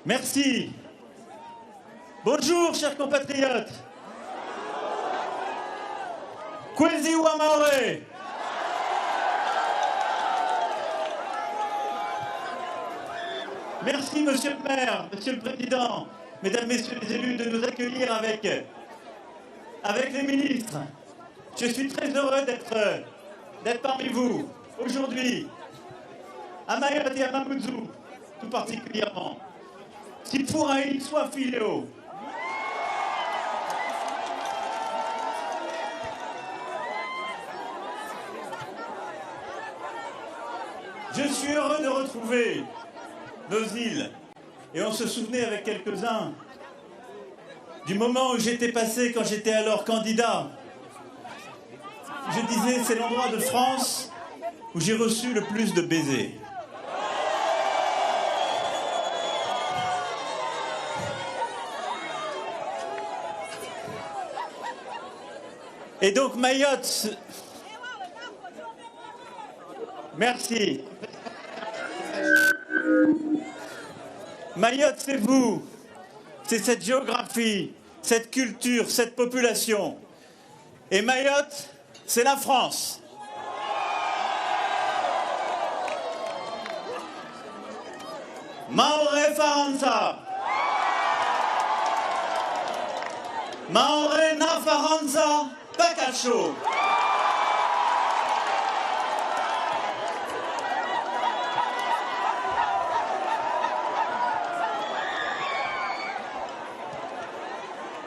Merci. Bonjour, chers compatriotes. Kwezi wa Maore. Merci, monsieur le maire, monsieur le président, mesdames, messieurs les élus, de nous accueillir avec les ministres. Je suis très heureux d'être parmi vous aujourd'hui, à Mayotte et à Mamoudzou, tout particulièrement. Sipfuraï soit filéo. Je suis heureux de retrouver nos îles. Et on se souvenait avec quelques-uns du moment où j'étais passé quand j'étais alors candidat. Je disais, c'est l'endroit de France où j'ai reçu le plus de baisers. Et donc Mayotte... Merci. Mayotte, c'est vous. C'est cette géographie, cette culture, cette population. Et Mayotte, c'est la France. Maore Faranza. Maore na Faranza Pakacho.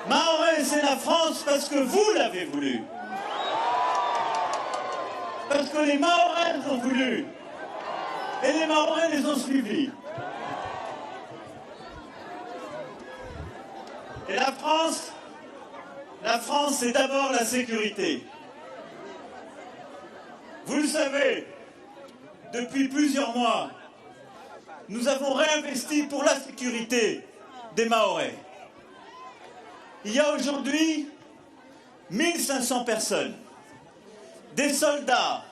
Mahorais, c'est la France parce que vous l'avez voulu. Parce que les Mahorais ont voulu. Et les Mahorais les ont suivis. Et la France, c'est d'abord la sécurité. Vous le savez, depuis plusieurs mois, nous avons réinvesti pour la sécurité des Mahorais. Il y a aujourd'hui 1500 personnes, des soldats,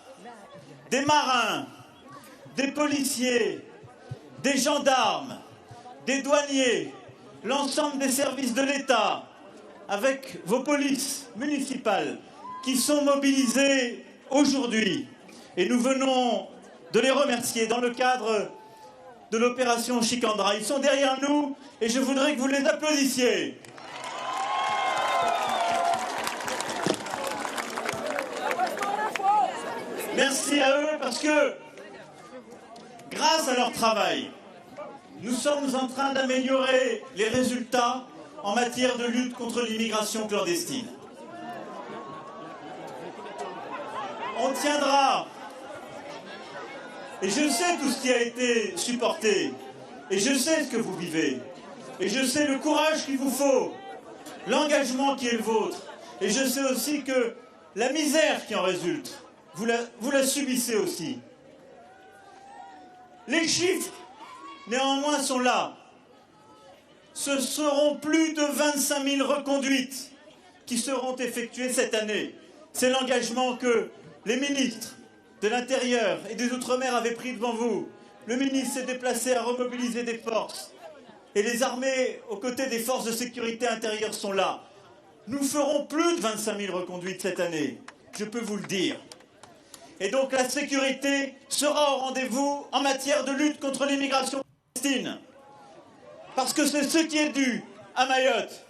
des marins, des policiers, des gendarmes, des douaniers, l'ensemble des services de l'État, avec vos polices municipales qui sont mobilisées aujourd'hui. Et nous venons de les remercier dans le cadre de l'opération Shikandra. Ils sont derrière nous et je voudrais que vous les applaudissiez. Merci à eux parce que, grâce à leur travail, nous sommes en train d'améliorer les résultats en matière de lutte contre l'immigration clandestine. On tiendra, et je sais tout ce qui a été supporté, et je sais ce que vous vivez, et je sais le courage qu'il vous faut, l'engagement qui est le vôtre, et je sais aussi que la misère qui en résulte, vous la subissez aussi. Les chiffres, néanmoins, sont là. Ce seront plus de 25 000 reconduites qui seront effectuées cette année. C'est l'engagement que les ministres de l'Intérieur et des Outre-mer avaient pris devant vous. Le ministre s'est déplacé à remobiliser des forces. Et les armées, aux côtés des forces de sécurité intérieure, sont là. Nous ferons plus de 25 000 reconduites cette année. Je peux vous le dire. Et donc la sécurité sera au rendez-vous en matière de lutte contre l'immigration clandestine. Parce que c'est ce qui est dû à Mayotte.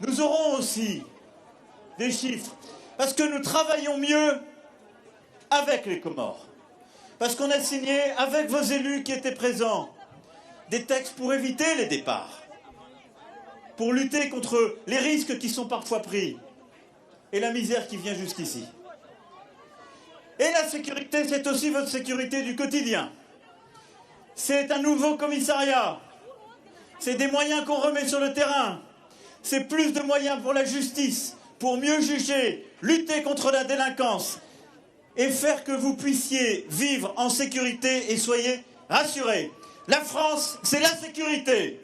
Nous aurons aussi des chiffres. Parce que nous travaillons mieux avec les Comores. Parce qu'on a signé avec vos élus qui étaient présents des textes pour éviter les départs. Pour lutter contre les risques qui sont parfois pris. Et la misère qui vient jusqu'ici. Et la sécurité, c'est aussi votre sécurité du quotidien. C'est un nouveau commissariat. C'est des moyens qu'on remet sur le terrain. C'est plus de moyens pour la justice, pour mieux juger, lutter contre la délinquance et faire que vous puissiez vivre en sécurité et soyez rassurés. La France, c'est la sécurité.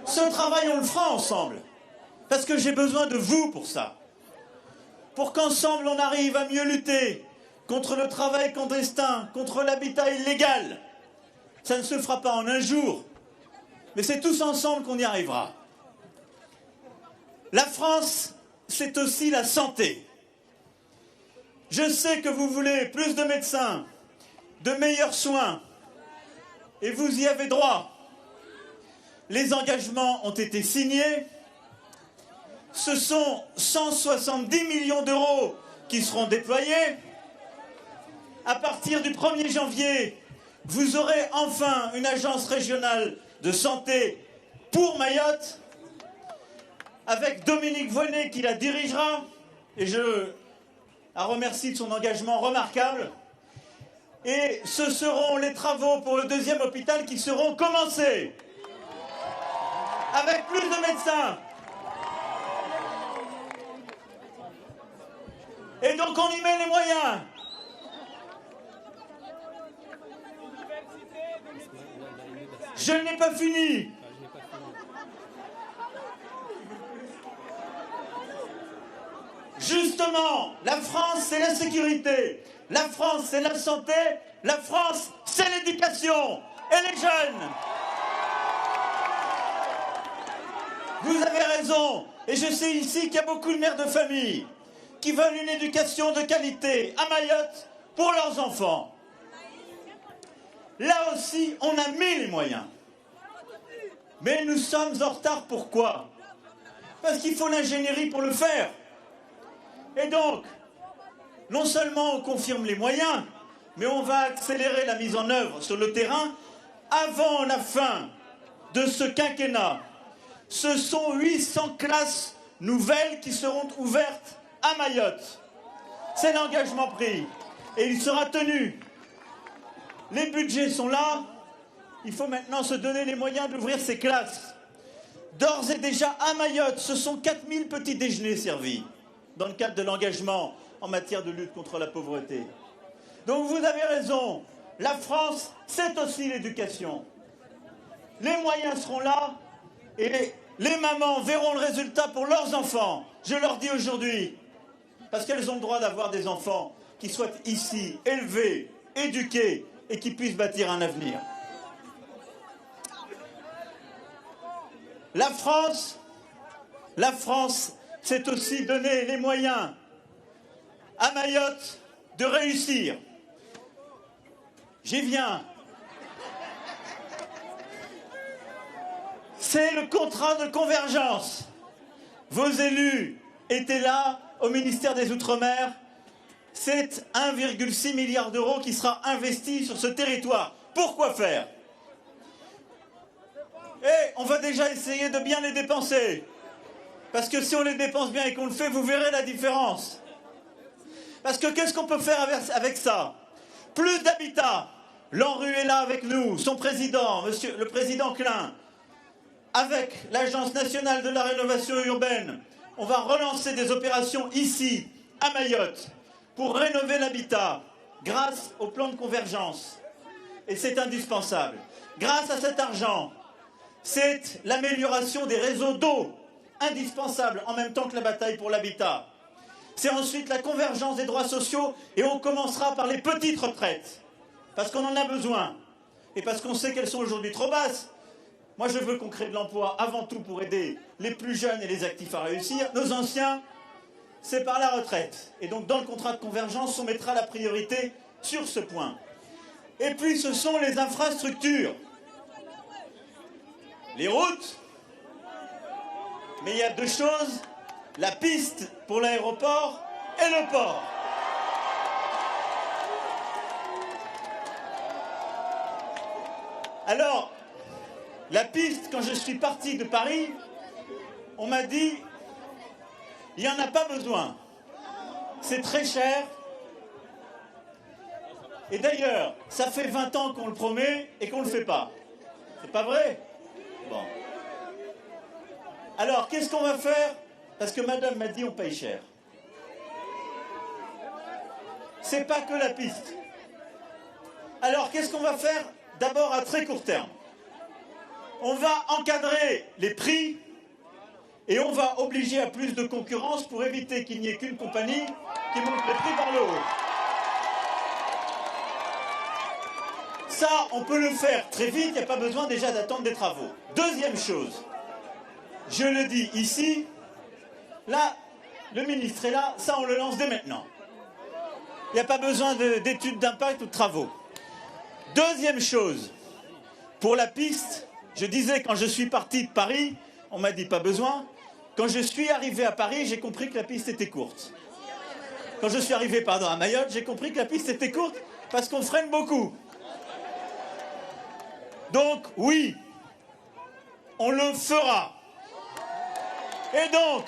Ce travail, on le fera ensemble. Parce que j'ai besoin de vous pour ça. pour qu'ensemble on arrive à mieux lutter contre le travail clandestin, contre l'habitat illégal. Ça ne se fera pas en un jour, mais c'est tous ensemble qu'on y arrivera. La France, c'est aussi la santé. Je sais que vous voulez plus de médecins, de meilleurs soins, et vous y avez droit. Les engagements ont été signés. Ce sont 170 millions d'euros qui seront déployés. À partir du 1er janvier, vous aurez enfin une agence régionale de santé pour Mayotte, avec Dominique Voynet qui la dirigera, et je la remercie de son engagement remarquable. Et ce seront les travaux pour le 2e hôpital qui seront commencés, avec plus de médecins. Et donc on y met les moyens. Je n'ai pas fini. Justement, la France, c'est la sécurité. La France, c'est la santé. La France, c'est l'éducation. Et les jeunes. Vous avez raison. Et je sais ici qu'il y a beaucoup de mères de famille qui veulent une éducation de qualité à Mayotte pour leurs enfants. Là aussi, on a mis les moyens. Mais nous sommes en retard. Pourquoi? Parce qu'il faut l'ingénierie pour le faire. Et donc, non seulement on confirme les moyens, mais on va accélérer la mise en œuvre sur le terrain avant la fin de ce quinquennat. Ce sont 800 classes nouvelles qui seront ouvertes à Mayotte. C'est l'engagement pris et il sera tenu. Les budgets sont là. Il faut maintenant se donner les moyens d'ouvrir ces classes. D'ores et déjà, à Mayotte, ce sont 4000 petits déjeuners servis dans le cadre de l'engagement en matière de lutte contre la pauvreté. Donc vous avez raison, la France, c'est aussi l'éducation. Les moyens seront là et les mamans verront le résultat pour leurs enfants. Je leur dis aujourd'hui, parce qu'elles ont le droit d'avoir des enfants qui soient ici, élevés, éduqués et qui puissent bâtir un avenir. La France, c'est aussi donner les moyens à Mayotte de réussir. J'y viens. C'est le contrat de convergence. Vos élus étaient là au ministère des Outre-mer. C'est 1,6 milliard d'euros qui sera investi sur ce territoire. Pourquoi faire? Et on va déjà essayer de bien les dépenser. Parce que si on les dépense bien et qu'on le fait, vous verrez la différence. Parce que qu'est-ce qu'on peut faire avec ça? Plus d'habitat. L'ANRU est là avec nous, son président, le président Klein. Avec l'Agence nationale de la rénovation urbaine, on va relancer des opérations ici, à Mayotte, pour rénover l'habitat, grâce au plan de convergence. Et c'est indispensable. Grâce à cet argent, c'est l'amélioration des réseaux d'eau, indispensable en même temps que la bataille pour l'habitat. C'est ensuite la convergence des droits sociaux et on commencera par les petites retraites. Parce qu'on en a besoin et parce qu'on sait qu'elles sont aujourd'hui trop basses. Moi, je veux qu'on crée de l'emploi avant tout pour aider les plus jeunes et les actifs à réussir. Nos anciens, c'est par la retraite. Et donc, dans le contrat de convergence, on mettra la priorité sur ce point. Et puis, ce sont les infrastructures. Les routes. Mais il y a deux choses, la piste pour l'aéroport et le port. Alors, la piste, quand je suis parti de Paris, on m'a dit, il n'y en a pas besoin. C'est très cher. Et d'ailleurs, ça fait 20 ans qu'on le promet et qu'on ne le fait pas. C'est pas vrai? Bon. Alors, qu'est-ce qu'on va faire? Parce que madame m'a dit on paye cher. C'est pas que la piste. Alors, qu'est-ce qu'on va faire? D'abord, à très court terme. On va encadrer les prix Et on va obliger à plus de concurrence pour éviter qu'il n'y ait qu'une compagnie qui monte les prix par le haut. Ça, on peut le faire très vite, il n'y a pas besoin déjà d'attendre des travaux. Deuxième chose, je le dis ici, là, le ministre est là, ça on le lance dès maintenant. Il n'y a pas besoin d'études d'impact ou de travaux. Deuxième chose, pour la piste, je disais quand je suis parti de Paris, on m'a dit pas besoin. Quand je suis arrivé à Paris, j'ai compris que la piste était courte. Quand je suis arrivé, à Mayotte, j'ai compris que la piste était courte parce qu'on freine beaucoup. Donc, oui, on le fera. Et donc,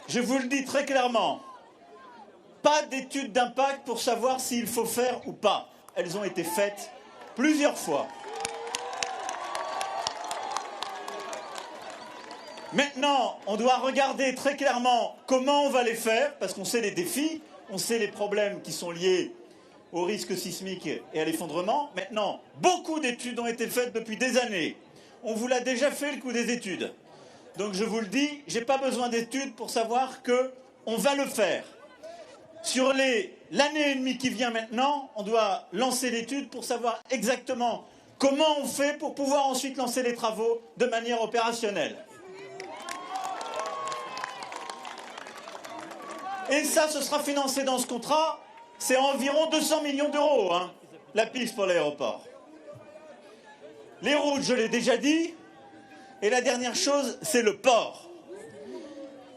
je vous le dis très clairement, pas d'études d'impact pour savoir s'il faut faire ou pas. Elles ont été faites plusieurs fois. Maintenant, on doit regarder très clairement comment on va les faire, parce qu'on sait les défis, on sait les problèmes qui sont liés au risque sismique et à l'effondrement. Maintenant, beaucoup d'études ont été faites depuis des années. On vous l'a déjà fait le coup des études. Donc je vous le dis, je n'ai pas besoin d'études pour savoir qu'on va le faire. Sur l'année et demie qui vient maintenant, on doit lancer l'étude pour savoir exactement comment on fait pour pouvoir ensuite lancer les travaux de manière opérationnelle. Et ça, ce sera financé dans ce contrat. C'est environ 200 millions d'euros, hein, la piste pour l'aéroport. Les routes, je l'ai déjà dit. Et la dernière chose, c'est le port.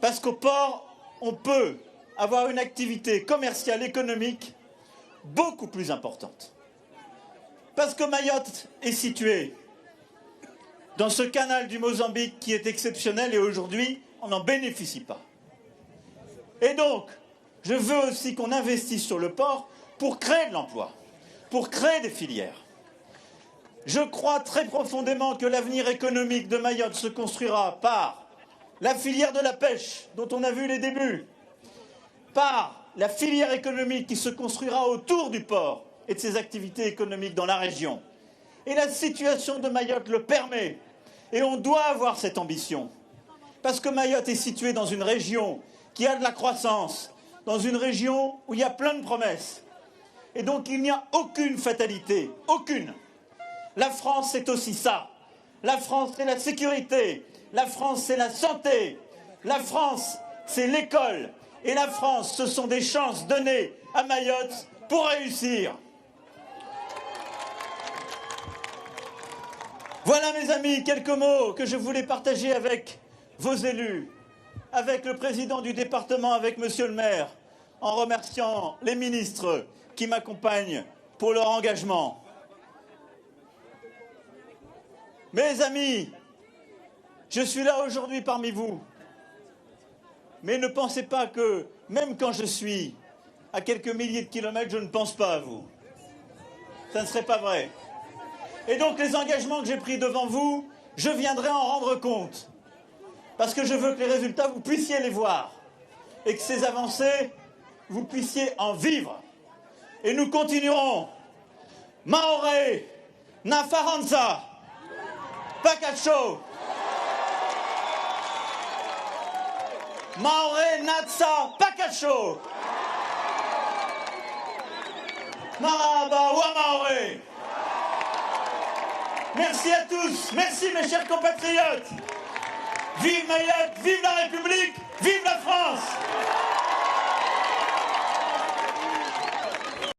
Parce qu'au port, on peut avoir une activité commerciale, économique, beaucoup plus importante. Parce que Mayotte est située dans ce canal du Mozambique qui est exceptionnel et aujourd'hui, on n'en bénéficie pas. Et donc, je veux aussi qu'on investisse sur le port pour créer de l'emploi, pour créer des filières. Je crois très profondément que l'avenir économique de Mayotte se construira par la filière de la pêche, dont on a vu les débuts, par la filière économique qui se construira autour du port et de ses activités économiques dans la région. Et la situation de Mayotte le permet. Et on doit avoir cette ambition. Parce que Mayotte est située dans une région qui a de la croissance, dans une région où il y a plein de promesses. Et donc il n'y a aucune fatalité, aucune. La France, c'est aussi ça. La France, c'est la sécurité. La France, c'est la santé. La France, c'est l'école. Et la France, ce sont des chances données à Mayotte pour réussir. Voilà, mes amis, quelques mots que je voulais partager avec vos élus, avec le président du département, avec monsieur le maire, en remerciant les ministres qui m'accompagnent pour leur engagement. Mes amis, je suis là aujourd'hui parmi vous. Mais ne pensez pas que, même quand je suis à quelques milliers de kilomètres, je ne pense pas à vous. Ça ne serait pas vrai. Et donc les engagements que j'ai pris devant vous, je viendrai en rendre compte. Parce que je veux que les résultats, vous puissiez les voir. Et que ces avancées, vous puissiez en vivre. Et nous continuerons. Maore, na Faranza, Pakacho. Maore, Natsa, Pakacho. Maraba, wa Maore. Merci à tous. Merci mes chers compatriotes. Vive Mayotte, vive la République, vive la France.